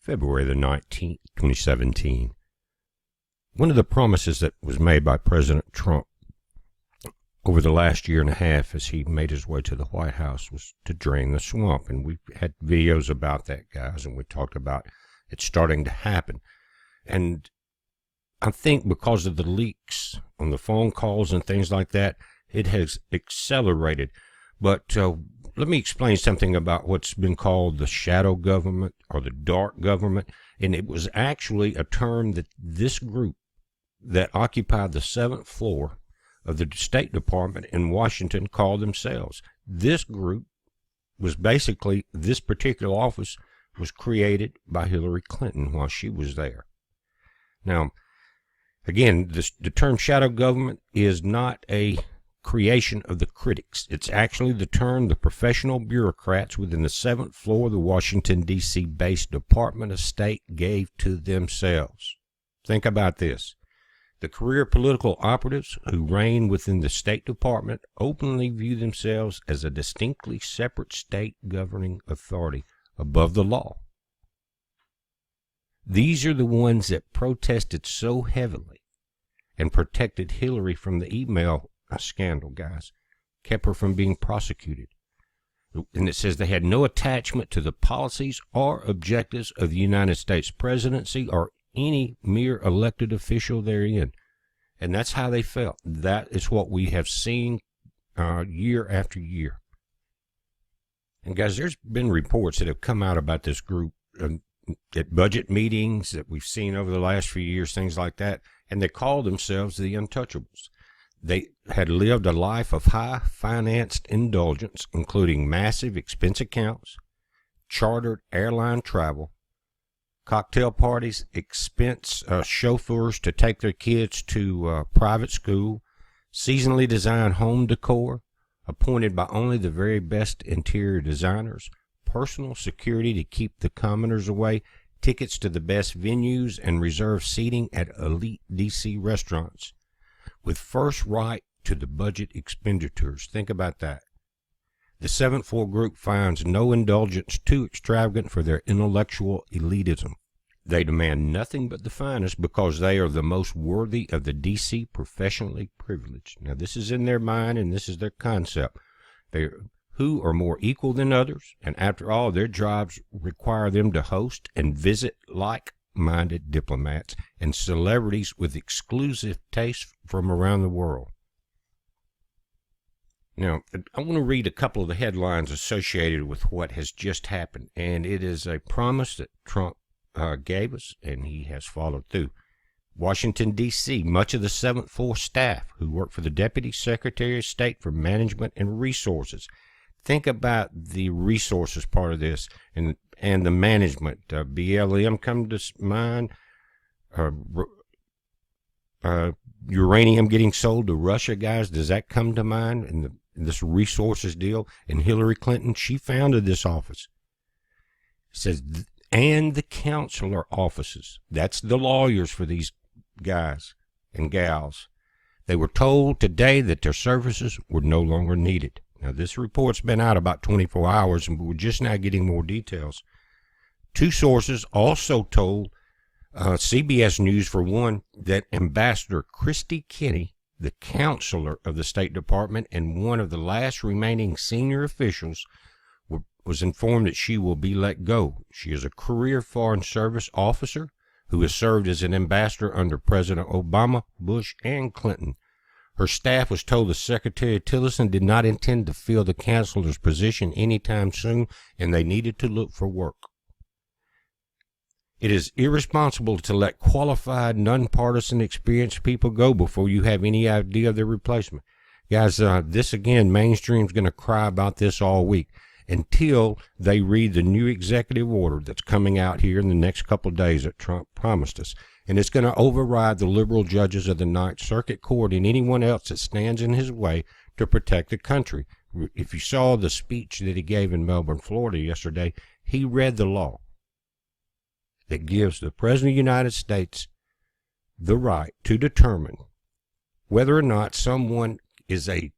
February the 19th, 2017. One of the promises that was made by President Trump over the last year and a half as he made his way to the White House was to drain the swamp. And we've had videos about that, guys, and we talked about it starting to happen. And I think because of the leaks on the phone calls and things like that, it has accelerated. But let me explain something about what's been called the shadow government or the dark government. And it was actually a term that this group that occupied the 7th floor of the State Department in Washington called themselves. This group was basically, this particular office was created by Hillary Clinton while she was there. Now, again, the term shadow government is not a creation of the critics. It's actually the term the professional bureaucrats within the 7th floor of the Washington, D.C. based Department of State gave to themselves. Think about this. The career political operatives who reign within the State Department openly view themselves as a distinctly separate state governing authority above the law. These are the ones that protested so heavily and protected Hillary from the email scandal, guys, kept her from being prosecuted. And it says they had no attachment to the policies or objectives of the United States presidency or any mere elected official therein. And that's how they felt. That is what we have seen year after year. And guys, there's been reports that have come out about this group at budget meetings that we've seen over the last few years, things like that, and they call themselves the Untouchables. They had lived a life of high-financed indulgence, including massive expense accounts, chartered airline travel, cocktail parties, expense chauffeurs to take their kids to private school, seasonally designed home decor, appointed by only the very best interior designers, personal security to keep the commoners away, tickets to the best venues, and reserved seating at elite D.C. restaurants, with first right to the budget expenditures. Think about that. The 7th floor group finds no indulgence too extravagant for their intellectual elitism. They demand nothing but the finest because they are the most worthy of the D.C. professionally privileged. Now, this is in their mind, and this is their concept. Who are more equal than others, and after all, their jobs require them to host and visit like-minded diplomats and celebrities with exclusive tastes from around the world. Now, I want to read a couple of the headlines associated with what has just happened, and it is a promise that Trump gave us, and he has followed through. Washington, D.C., much of the 7th floor staff who work for the Deputy Secretary of State for Management and Resources. Think about the resources part of this and the management. BLM come to mind. Uranium getting sold to Russia, guys. Does that come to mind in this resources deal? And Hillary Clinton, she founded this office. It says, and the counselor offices. That's the lawyers for these guys and gals. They were told today that their services were no longer needed. Now, this report's been out about 24 hours, and we're just now getting more details. Two sources also told CBS News, for one, that Ambassador Christy Kenny, the counselor of the State Department and one of the last remaining senior officials, was informed that she will be let go. She is a career Foreign Service officer who has served as an ambassador under President Obama, Bush, and Clinton. Her staff was told that Secretary Tillerson did not intend to fill the counselor's position anytime soon, and they needed to look for work. It is irresponsible to let qualified, nonpartisan, experienced people go before you have any idea of their replacement. Guys, this again, mainstream's going to cry about this all week until they read the new executive order that's coming out here in the next couple of days that Trump promised us. And it's going to override the liberal judges of the Ninth Circuit Court and anyone else that stands in his way to protect the country. If you saw the speech that he gave in Melbourne, Florida yesterday, he read the law that gives the President of the United States the right to determine whether or not someone is a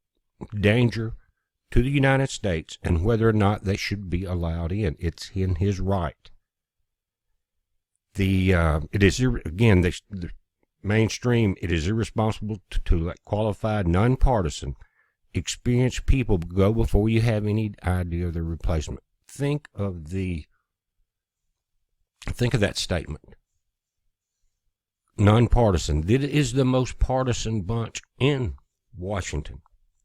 danger to the United States and whether or not they should be allowed in. It's in his right. It is, again, the mainstream, it is irresponsible to let qualified, nonpartisan, experienced people go before you have any idea of the replacement. Think of that statement. Nonpartisan. It is the most partisan bunch in Washington,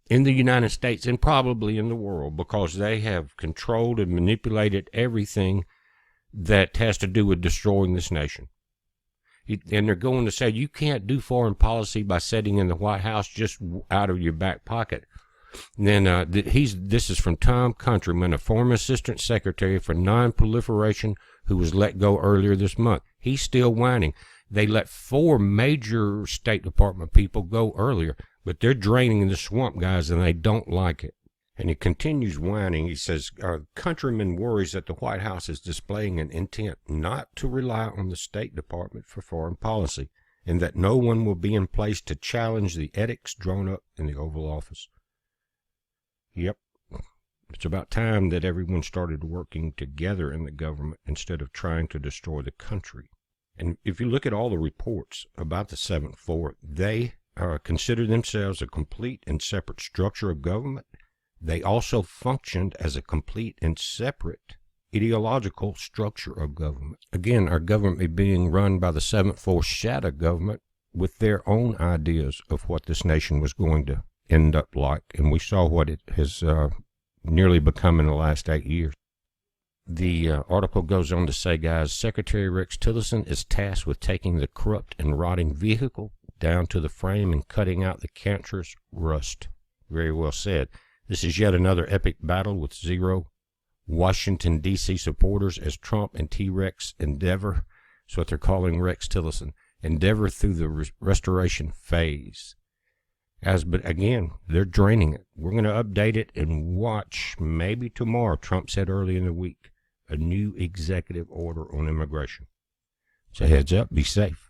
in the United States, and probably in the world, because they have controlled and manipulated everything that has to do with destroying this nation. And they're going to say you can't do foreign policy by sitting in the White House just out of your back pocket. And then this is from Tom Countryman, a former assistant secretary for non-proliferation who was let go earlier this month. He's still whining. They let 4 major State Department people go earlier, but they're draining the swamp, guys, and they don't like it. And he continues whining. He says, Countryman worries that the White House is displaying an intent not to rely on the State Department for foreign policy, and that no one will be in place to challenge the edicts drawn up in the Oval Office. Yep, it's about time that everyone started working together in the government instead of trying to destroy the country. And if you look at all the reports about the 7th floor, they consider themselves a complete and separate structure of government. They also functioned as a complete and separate ideological structure of government. Again, our government being run by the 7th floor shadow government with their own ideas of what this nation was going to end up like. And we saw what it has nearly become in the last 8 years. The article goes on to say, guys, Secretary Rex Tillerson is tasked with taking the corrupt and rotting vehicle down to the frame and cutting out the cancerous rust. Very well said. This is yet another epic battle with 0 Washington, D.C. supporters as Trump and T-Rex endeavor, that's what they're calling Rex Tillerson, endeavor through the restoration phase. Guys, but again, they're draining it. We're going to update it and watch, maybe tomorrow, Trump said early in the week, a new executive order on immigration. So heads up, be safe.